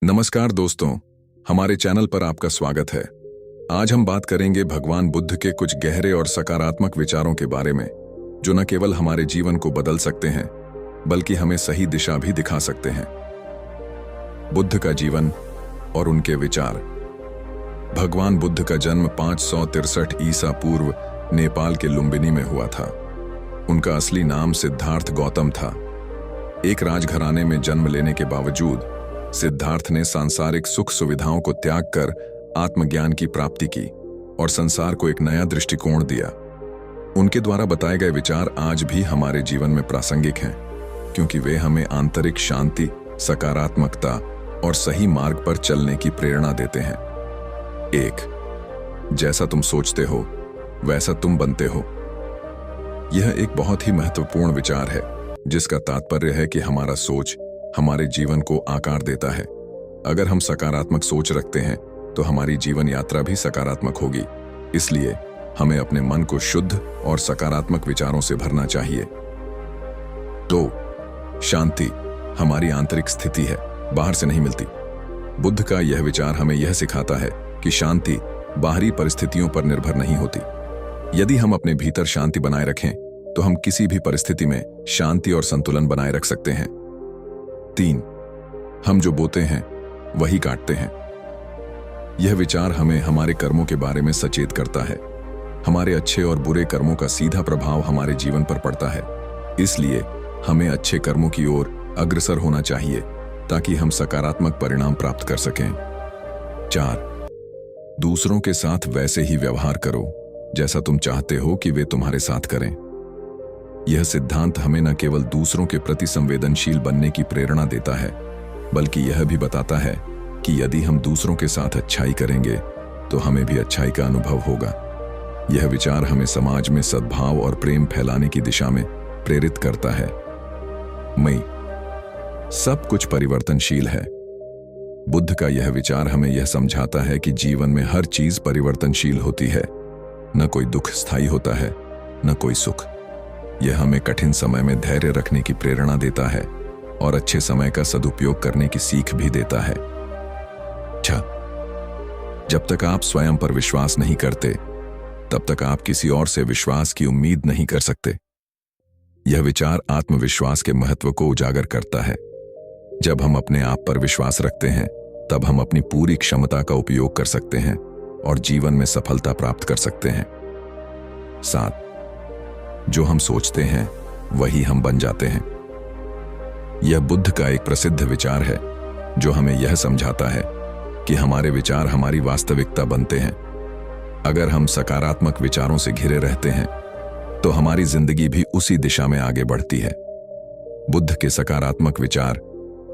नमस्कार दोस्तों, हमारे चैनल पर आपका स्वागत है। आज हम बात करेंगे भगवान बुद्ध के कुछ गहरे और सकारात्मक विचारों के बारे में, जो न केवल हमारे जीवन को बदल सकते हैं, बल्कि हमें सही दिशा भी दिखा सकते हैं। बुद्ध का जीवन और उनके विचार। भगवान बुद्ध का जन्म 563 ईसा पूर्व नेपाल के लुम्बिनी में हुआ था। उनका असली नाम सिद्धार्थ गौतम था। एक राजघराने में जन्म लेने के बावजूद सिद्धार्थ ने सांसारिक सुख सुविधाओं को त्याग कर आत्मज्ञान की प्राप्ति की और संसार को एक नया दृष्टिकोण दिया। उनके द्वारा बताए गए विचार आज भी हमारे जीवन में प्रासंगिक हैं, क्योंकि वे हमें आंतरिक शांति, सकारात्मकता और सही मार्ग पर चलने की प्रेरणा देते हैं। 1. जैसा तुम सोचते हो वैसा तुम बनते हो। यह एक बहुत ही महत्वपूर्ण विचार है, जिसका तात्पर्य है कि हमारा सोच हमारे जीवन को आकार देता है। अगर हम सकारात्मक सोच रखते हैं तो हमारी जीवन यात्रा भी सकारात्मक होगी। इसलिए हमें अपने मन को शुद्ध और सकारात्मक विचारों से भरना चाहिए। 2. शांति हमारी आंतरिक स्थिति है, बाहर से नहीं मिलती। बुद्ध का यह विचार हमें यह सिखाता है कि शांति बाहरी परिस्थितियों पर निर्भर नहीं होती। यदि हम अपने भीतर शांति बनाए रखें तो हम किसी भी परिस्थिति में शांति और संतुलन बनाए रख सकते हैं। 3. हम जो बोते हैं वही काटते हैं। यह विचार हमें हमारे कर्मों के बारे में सचेत करता है। हमारे अच्छे और बुरे कर्मों का सीधा प्रभाव हमारे जीवन पर पड़ता है। इसलिए हमें अच्छे कर्मों की ओर अग्रसर होना चाहिए, ताकि हम सकारात्मक परिणाम प्राप्त कर सकें। 4. दूसरों के साथ वैसे ही व्यवहार करो जैसा तुम चाहते हो कि वे तुम्हारे साथ करें। यह सिद्धांत हमें न केवल दूसरों के प्रति संवेदनशील बनने की प्रेरणा देता है, बल्कि यह भी बताता है कि यदि हम दूसरों के साथ अच्छाई करेंगे तो हमें भी अच्छाई का अनुभव होगा। यह विचार हमें समाज में सद्भाव और प्रेम फैलाने की दिशा में प्रेरित करता है। मई सब कुछ परिवर्तनशील है। बुद्ध का यह विचार हमें यह समझाता है कि जीवन में हर चीज परिवर्तनशील होती है। न कोई दुख स्थायी होता है, न कोई सुख। यह हमें कठिन समय में धैर्य रखने की प्रेरणा देता है और अच्छे समय का सदुपयोग करने की सीख भी देता है। 6. जब तक आप स्वयं पर विश्वास नहीं करते, तब तक आप किसी और से विश्वास की उम्मीद नहीं कर सकते। यह विचार आत्मविश्वास के महत्व को उजागर करता है। जब हम अपने आप पर विश्वास रखते हैं, तब हम अपनी पूरी क्षमता का उपयोग कर सकते हैं और जीवन में सफलता प्राप्त कर सकते हैं। 7. जो हम सोचते हैं वही हम बन जाते हैं। यह बुद्ध का एक प्रसिद्ध विचार है, जो हमें यह समझाता है कि हमारे विचार हमारी वास्तविकता बनते हैं। अगर हम सकारात्मक विचारों से घिरे रहते हैं तो हमारी जिंदगी भी उसी दिशा में आगे बढ़ती है। बुद्ध के सकारात्मक विचार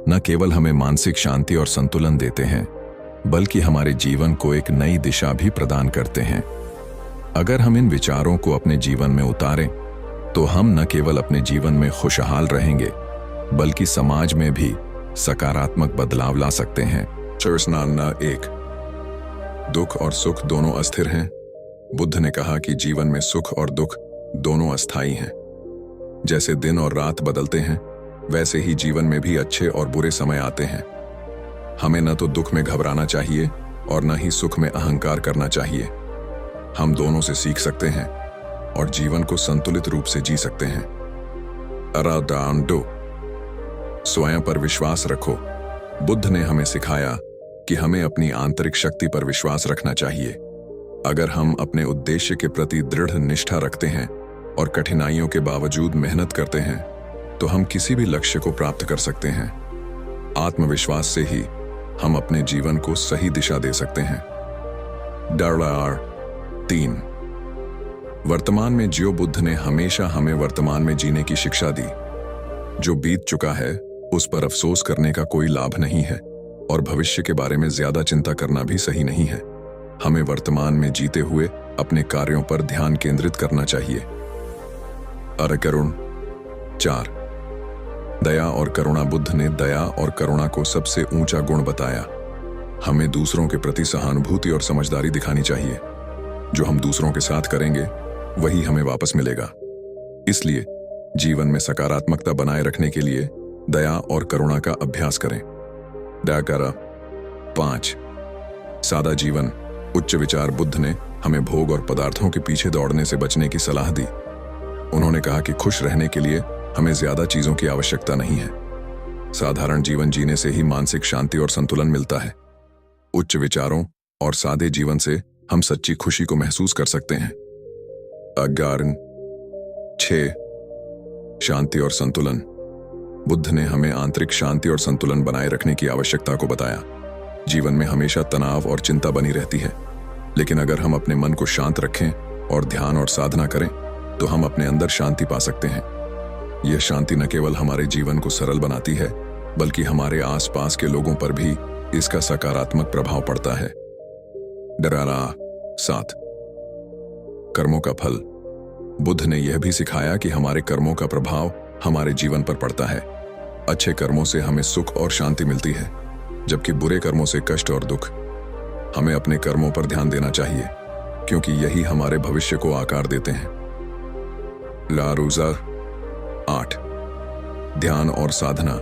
न केवल हमें मानसिक शांति और संतुलन देते हैं, बल्कि हमारे जीवन को एक नई दिशा भी प्रदान करते हैं। अगर हम इन विचारों को अपने जीवन में उतारें तो हम न केवल अपने जीवन में खुशहाल रहेंगे, बल्कि समाज में भी सकारात्मक बदलाव ला सकते हैं। 1. दुख और सुख दोनों अस्थिर हैं। बुद्ध ने कहा कि जीवन में सुख और दुख दोनों अस्थायी हैं। जैसे दिन और रात बदलते हैं, वैसे ही जीवन में भी अच्छे और बुरे समय आते हैं। हमें न तो दुख में घबराना चाहिए और न ही सुख में अहंकार करना चाहिए। हम दोनों से सीख सकते हैं और जीवन को संतुलित रूप से जी सकते हैं। 2. स्वयं पर विश्वास रखो। बुद्ध ने हमें सिखाया कि हमें अपनी आंतरिक शक्ति पर विश्वास रखना चाहिए। अगर हम अपने उद्देश्य के प्रति दृढ़ निष्ठा रखते हैं और कठिनाइयों के बावजूद मेहनत करते हैं, तो हम किसी भी लक्ष्य को प्राप्त कर सकते हैं। आत्मविश्वास से ही हम अपने जीवन को सही दिशा दे सकते हैं। 3. वर्तमान में जियो। बुद्ध ने हमेशा हमें वर्तमान में जीने की शिक्षा दी। जो बीत चुका है उस पर अफसोस करने का कोई लाभ नहीं है, और भविष्य के बारे में ज्यादा चिंता करना भी सही नहीं है। हमें वर्तमान में जीते हुए अपने कार्यों पर ध्यान केंद्रित करना चाहिए। करुण। 4. दया और करुणा। बुद्ध ने दया और करुणा को सबसे ऊंचा गुण बताया। हमें दूसरों के प्रति सहानुभूति और समझदारी दिखानी चाहिए। जो हम दूसरों के साथ करेंगे वही हमें वापस मिलेगा। इसलिए जीवन में सकारात्मकता बनाए रखने के लिए दया और करुणा का अभ्यास करें। 5 सादा जीवन। उच्च विचार। बुद्ध ने हमें भोग और पदार्थों के पीछे दौड़ने से बचने की सलाह दी। उन्होंने कहा कि खुश रहने के लिए हमें ज्यादा चीजों की आवश्यकता नहीं है। साधारण जीवन जीने से ही मानसिक शांति और संतुलन मिलता है। उच्च विचारों और सादे जीवन से हम सच्ची खुशी को महसूस कर सकते हैं। 6 शांति और संतुलन। बुद्ध ने हमें आंतरिक शांति और संतुलन बनाए रखने की आवश्यकता को बताया। जीवन में हमेशा तनाव और चिंता बनी रहती है, लेकिन अगर हम अपने मन को शांत रखें और ध्यान और साधना करें तो हम अपने अंदर शांति पा सकते हैं। यह शांति न केवल हमारे जीवन को सरल बनाती है, बल्कि हमारे आसपास के लोगों पर भी इसका सकारात्मक प्रभाव पड़ता है। 7 कर्मों का फल। बुद्ध ने यह भी सिखाया कि हमारे कर्मों का प्रभाव हमारे जीवन पर पड़ता है। अच्छे कर्मों से हमें सुख और शांति मिलती है, जबकि बुरे कर्मों से कष्ट और दुख। हमें अपने कर्मों पर ध्यान देना चाहिए, क्योंकि यही हमारे भविष्य को आकार देते हैं। 8 ध्यान और साधना।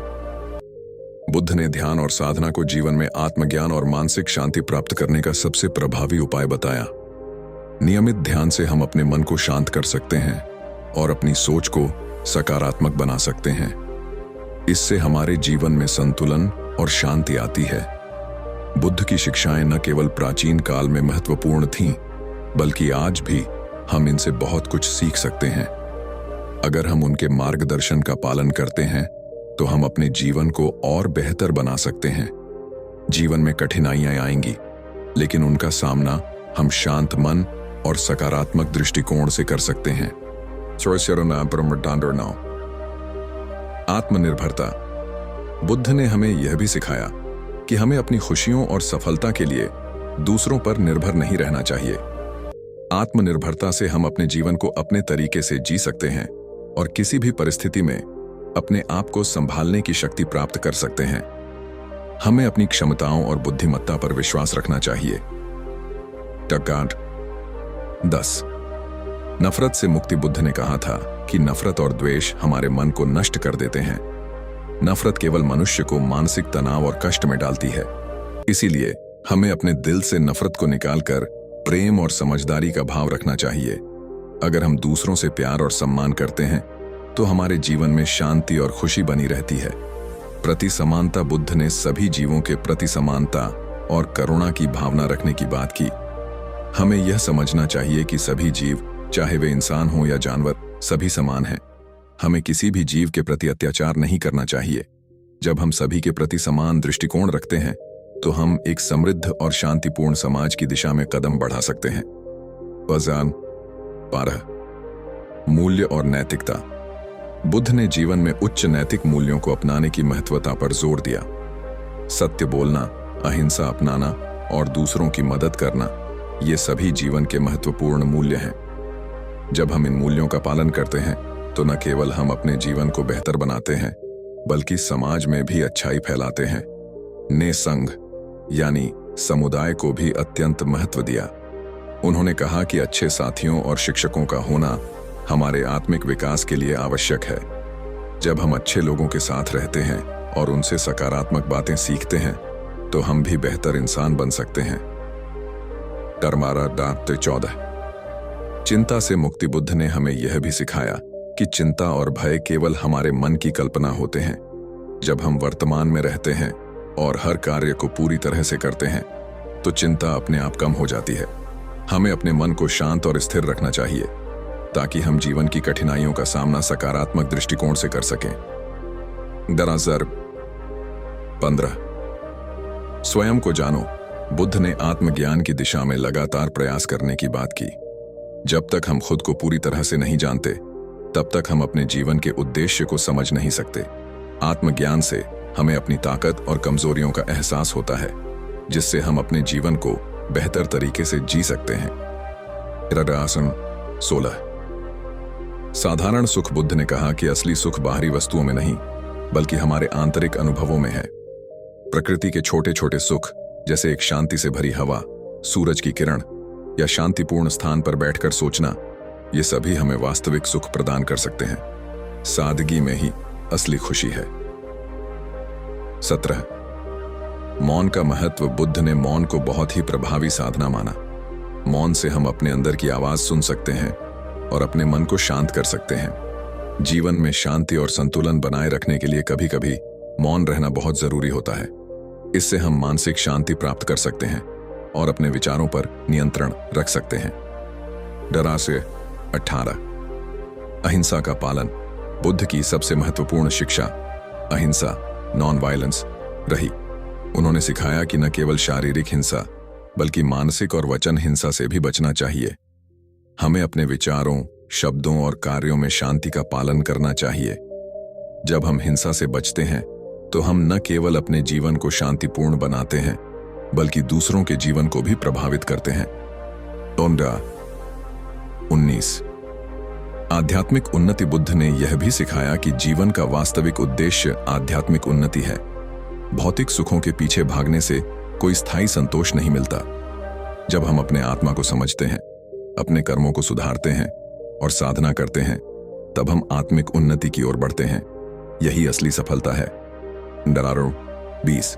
बुद्ध ने ध्यान और साधना को जीवन में आत्मज्ञान और मानसिक शांति प्राप्त करने का सबसे प्रभावी उपाय बताया। नियमित ध्यान से हम अपने मन को शांत कर सकते हैं और अपनी सोच को सकारात्मक बना सकते हैं। इससे हमारे जीवन में संतुलन और शांति आती है। बुद्ध की शिक्षाएं न केवल प्राचीन काल में महत्वपूर्ण थीं, बल्कि आज भी हम इनसे बहुत कुछ सीख सकते हैं। अगर हम उनके मार्गदर्शन का पालन करते हैं तो हम अपने जीवन को और बेहतर बना सकते हैं। जीवन में कठिनाइयां आएंगी, लेकिन उनका सामना हम शांत मन और सकारात्मक दृष्टिकोण से कर सकते हैं। आत्मनिर्भरता। बुद्ध ने हमें यह भी सिखाया कि हमें अपनी खुशियों और सफलता के लिए दूसरों पर निर्भर नहीं रहना चाहिए। आत्मनिर्भरता से हम अपने जीवन को अपने तरीके से जी सकते हैं और किसी भी परिस्थिति में अपने आप को संभालने की शक्ति प्राप्त कर सकते हैं। हमें अपनी क्षमताओं और बुद्धिमत्ता पर विश्वास रखना चाहिए। 10 नफरत से मुक्ति। बुद्ध ने कहा था कि नफरत और द्वेष हमारे मन को नष्ट कर देते हैं। नफरत केवल मनुष्य को मानसिक तनाव और कष्ट में डालती है। इसीलिए हमें अपने दिल से नफरत को निकालकर प्रेम और समझदारी का भाव रखना चाहिए। अगर हम दूसरों से प्यार और सम्मान करते हैं तो हमारे जीवन में शांति और खुशी बनी रहती है। प्रति समानता। बुद्ध ने सभी जीवों के प्रति समानता और करुणा की भावना रखने की बात की। हमें यह समझना चाहिए कि सभी जीव, चाहे वे इंसान हो या जानवर, सभी समान हैं। हमें किसी भी जीव के प्रति अत्याचार नहीं करना चाहिए। जब हम सभी के प्रति समान दृष्टिकोण रखते हैं तो हम एक समृद्ध और शांतिपूर्ण समाज की दिशा में कदम बढ़ा सकते हैं। 12 मूल्य और नैतिकता। बुद्ध ने जीवन में उच्च नैतिक मूल्यों को अपनाने की महत्वता पर जोर दिया। सत्य बोलना, अहिंसा अपनाना और दूसरों की मदद करना, ये सभी जीवन के महत्वपूर्ण मूल्य हैं। जब हम इन मूल्यों का पालन करते हैं तो न केवल हम अपने जीवन को बेहतर बनाते हैं, बल्कि समाज में भी अच्छाई फैलाते हैं। ने संघ यानी समुदाय को भी अत्यंत महत्व दिया। उन्होंने कहा कि अच्छे साथियों और शिक्षकों का होना हमारे आत्मिक विकास के लिए आवश्यक है। जब हम अच्छे लोगों के साथ रहते हैं और उनसे सकारात्मक बातें सीखते हैं तो हम भी बेहतर इंसान बन सकते हैं। 14 चिंता से मुक्ति। बुद्ध ने हमें यह भी सिखाया कि चिंता और भय केवल हमारे मन की कल्पना होते हैं। जब हम वर्तमान में रहते हैं और हर कार्य को पूरी तरह से करते हैं तो चिंता अपने आप कम हो जाती है। हमें अपने मन को शांत और स्थिर रखना चाहिए ताकि हम जीवन की कठिनाइयों का सामना सकारात्मक दृष्टिकोण से कर सकें। 15 स्वयं को जानो। बुद्ध ने आत्मज्ञान की दिशा में लगातार प्रयास करने की बात की। जब तक हम खुद को पूरी तरह से नहीं जानते, तब तक हम अपने जीवन के उद्देश्य को समझ नहीं सकते। आत्मज्ञान से हमें अपनी ताकत और कमजोरियों का एहसास होता है, जिससे हम अपने जीवन को बेहतर तरीके से जी सकते हैं। 16 साधारण सुख। बुद्ध ने कहा कि असली सुख बाहरी वस्तुओं में नहीं, बल्कि हमारे आंतरिक अनुभवों में है। प्रकृति के छोटे छोटे सुख, जैसे एक शांति से भरी हवा, सूरज की किरण या शांतिपूर्ण स्थान पर बैठकर सोचना, ये सभी हमें वास्तविक सुख प्रदान कर सकते हैं। सादगी में ही असली खुशी है। 17 मौन का महत्व। बुद्ध ने मौन को बहुत ही प्रभावी साधना माना। मौन से हम अपने अंदर की आवाज सुन सकते हैं और अपने मन को शांत कर सकते हैं। जीवन में शांति और संतुलन बनाए रखने के लिए कभी कभी मौन रहना बहुत जरूरी होता है। इससे हम मानसिक शांति प्राप्त कर सकते हैं और अपने विचारों पर नियंत्रण रख सकते हैं। 18 अहिंसा का पालन। बुद्ध की सबसे महत्वपूर्ण शिक्षा अहिंसा, नॉन वायलेंस रही। उन्होंने सिखाया कि न केवल शारीरिक हिंसा बल्कि मानसिक और वचन हिंसा से भी बचना चाहिए। हमें अपने विचारों, शब्दों और कार्यों में शांति का पालन करना चाहिए। जब हम हिंसा से बचते हैं तो हम न केवल अपने जीवन को शांतिपूर्ण बनाते हैं बल्कि दूसरों के जीवन को भी प्रभावित करते हैं। 19 आध्यात्मिक उन्नति। बुद्ध ने यह भी सिखाया कि जीवन का वास्तविक उद्देश्य आध्यात्मिक उन्नति है। भौतिक सुखों के पीछे भागने से कोई स्थायी संतोष नहीं मिलता। जब हम अपने आत्मा को समझते हैं, अपने कर्मों को सुधारते हैं और साधना करते हैं, तब हम आत्मिक उन्नति की ओर बढ़ते हैं। यही असली सफलता है। 20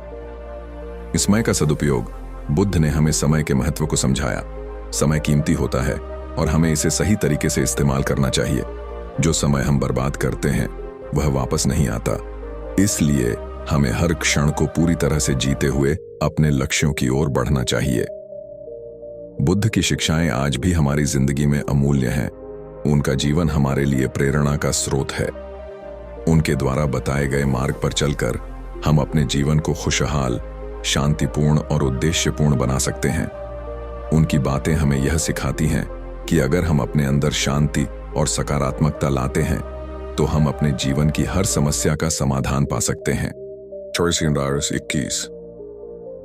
समय का सदुपयोग। बुद्ध ने हमें समय के महत्व को समझाया। समय कीमती होता है और हमें इसे सही तरीके से इस्तेमाल करना चाहिए। जो समय हम बर्बाद करते हैं वह वापस नहीं आता। इसलिए हमें हर क्षण को पूरी तरह से जीते हुए अपने लक्ष्यों की ओर बढ़ना चाहिए। बुद्ध की शिक्षाएं आज भी हमारी जिंदगी में अमूल्य हैं। उनका जीवन हमारे लिए प्रेरणा का स्रोत है। उनके द्वारा बताए गए मार्ग पर चलकर हम अपने जीवन को खुशहाल, शांतिपूर्ण और उद्देश्यपूर्ण बना सकते हैं। उनकी बातें हमें यह सिखाती हैं कि अगर हम अपने अंदर शांति और सकारात्मकता लाते हैं तो हम अपने जीवन की हर समस्या का समाधान पा सकते हैं। 21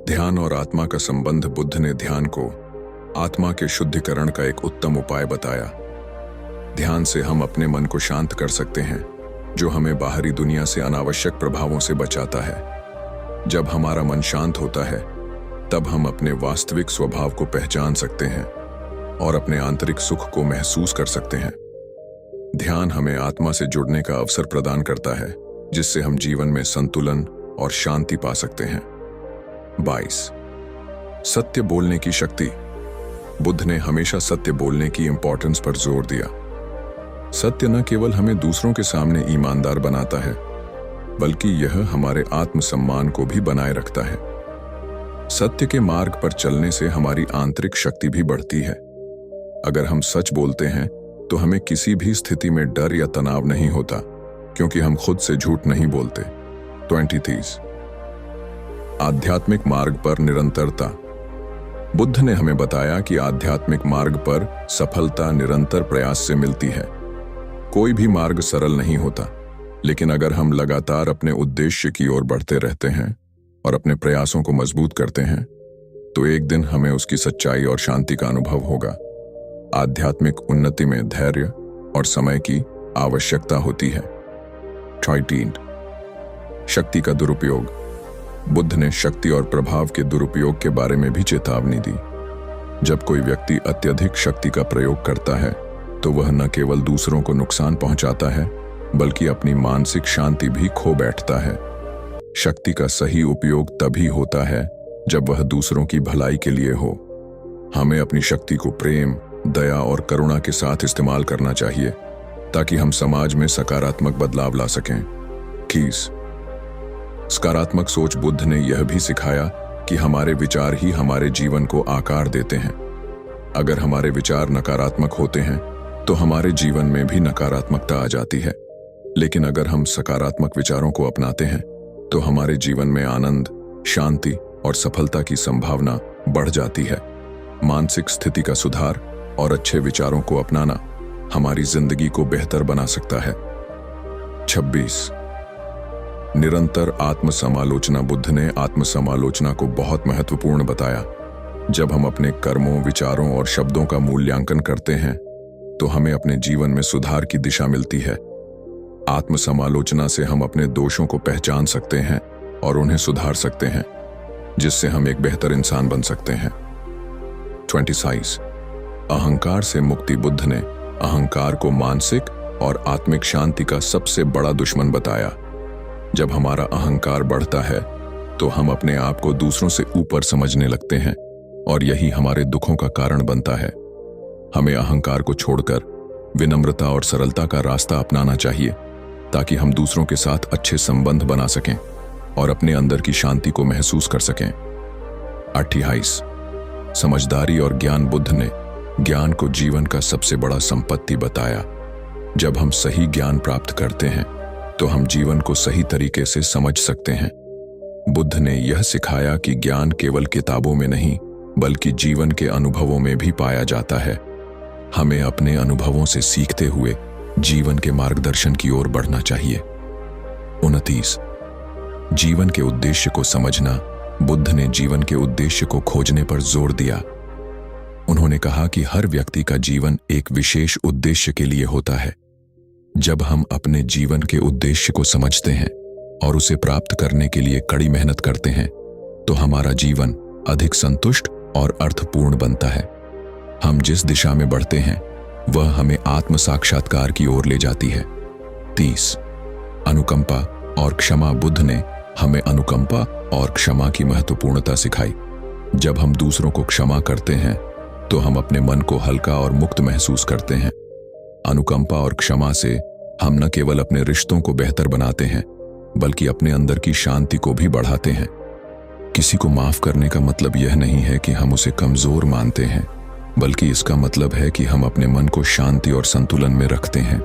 ध्यान और आत्मा का संबंध। बुद्ध ने ध्यान को आत्मा के शुद्धिकरण का एक उत्तम उपाय बताया। ध्यान से हम अपने मन को शांत कर सकते हैं, जो हमें बाहरी दुनिया से अनावश्यक प्रभावों से बचाता है। जब हमारा मन शांत होता है तब हम अपने वास्तविक स्वभाव को पहचान सकते हैं और अपने आंतरिक सुख को महसूस कर सकते हैं। ध्यान हमें आत्मा से जुड़ने का अवसर प्रदान करता है, जिससे हम जीवन में संतुलन और शांति पा सकते हैं। 22 सत्य बोलने की शक्ति। बुद्ध ने हमेशा सत्य बोलने की इंपॉर्टेंस पर जोर दिया। सत्य न केवल हमें दूसरों के सामने ईमानदार बनाता है, बल्कि यह हमारे आत्मसम्मान को भी बनाए रखता है। सत्य के मार्ग पर चलने से हमारी आंतरिक शक्ति भी बढ़ती है। अगर हम सच बोलते हैं तो हमें किसी भी स्थिति में डर या तनाव नहीं होता, क्योंकि हम खुद से झूठ नहीं बोलते। 23 आध्यात्मिक मार्ग पर निरंतरता। बुद्ध ने हमें बताया कि आध्यात्मिक मार्ग पर सफलता निरंतर प्रयास से मिलती है। कोई भी मार्ग सरल नहीं होता, लेकिन अगर हम लगातार अपने उद्देश्य की ओर बढ़ते रहते हैं और अपने प्रयासों को मजबूत करते हैं, तो एक दिन हमें उसकी सच्चाई और शांति का अनुभव होगा। आध्यात्मिक उन्नति में धैर्य और समय की आवश्यकता होती है। 18 शक्ति का दुरुपयोग। बुद्ध ने शक्ति और प्रभाव के दुरुपयोग के बारे में भी चेतावनी दी। जब कोई व्यक्ति अत्यधिक शक्ति का प्रयोग करता है तो वह न केवल दूसरों को नुकसान पहुंचाता है, बल्कि अपनी मानसिक शांति भी खो बैठता है। शक्ति का सही उपयोग तभी होता है जब वह दूसरों की भलाई के लिए हो। हमें अपनी शक्ति को प्रेम, दया और करुणा के साथ इस्तेमाल करना चाहिए, ताकि हम समाज में सकारात्मक बदलाव ला सकें। 21 सकारात्मक सोच। बुद्ध ने यह भी सिखाया कि हमारे विचार ही हमारे जीवन को आकार देते हैं। अगर हमारे विचार नकारात्मक होते हैं तो हमारे जीवन में भी नकारात्मकता आ जाती है, लेकिन अगर हम सकारात्मक विचारों को अपनाते हैं तो हमारे जीवन में आनंद, शांति और सफलता की संभावना बढ़ जाती है। मानसिक स्थिति का सुधार और अच्छे विचारों को अपनाना हमारी जिंदगी को बेहतर बना सकता है। 26 निरंतर आत्मसमालोचना। बुद्ध ने आत्मसमालोचना को बहुत महत्वपूर्ण बताया। जब हम अपने कर्मों, विचारों और शब्दों का मूल्यांकन करते हैं तो हमें अपने जीवन में सुधार की दिशा मिलती है। आत्मसमालोचना से हम अपने दोषों को पहचान सकते हैं और उन्हें सुधार सकते हैं, जिससे हम एक बेहतर इंसान बन सकते हैं। 26 अहंकार से मुक्ति। बुद्ध ने अहंकार को मानसिक और आत्मिक शांति का सबसे बड़ा दुश्मन बताया। जब हमारा अहंकार बढ़ता है तो हम अपने आप को दूसरों से ऊपर समझने लगते हैं और यही हमारे दुखों का कारण बनता है। हमें अहंकार को छोड़कर विनम्रता और सरलता का रास्ता अपनाना चाहिए ताकि हम दूसरों के साथ अच्छे संबंध बना सकें और अपने अंदर की शांति को महसूस कर सकें। 28 समझदारी और ज्ञान। बुद्ध ने ज्ञान को जीवन का सबसे बड़ा संपत्ति बताया। जब हम सही ज्ञान प्राप्त करते हैं तो हम जीवन को सही तरीके से समझ सकते हैं। बुद्ध ने यह सिखाया कि ज्ञान केवल किताबों में नहीं बल्कि जीवन के अनुभवों में भी पाया जाता है। हमें अपने अनुभवों से सीखते हुए जीवन के मार्गदर्शन की ओर बढ़ना चाहिए। 29 जीवन के उद्देश्य को समझना। बुद्ध ने जीवन के उद्देश्य को खोजने पर जोर दिया। उन्होंने कहा कि हर व्यक्ति का जीवन एक विशेष उद्देश्य के लिए होता है। जब हम अपने जीवन के उद्देश्य को समझते हैं और उसे प्राप्त करने के लिए कड़ी मेहनत करते हैं तो हमारा जीवन अधिक संतुष्ट और अर्थपूर्ण बनता है। हम जिस दिशा में बढ़ते हैं वह हमें आत्म साक्षात्कार की ओर ले जाती है। 30 अनुकंपा और क्षमा। बुद्ध ने हमें अनुकंपा और क्षमा की महत्वपूर्णता सिखाई। जब हम दूसरों को क्षमा करते हैं तो हम अपने मन को हल्का और मुक्त महसूस करते हैं। अनुकंपा और क्षमा से हम न केवल अपने रिश्तों को बेहतर बनाते हैं बल्कि अपने अंदर की शांति को भी बढ़ाते हैं। किसी को माफ करने का मतलब यह नहीं है कि हम उसे कमजोर मानते हैं, बल्कि इसका मतलब है कि हम अपने मन को शांति और संतुलन में रखते हैं।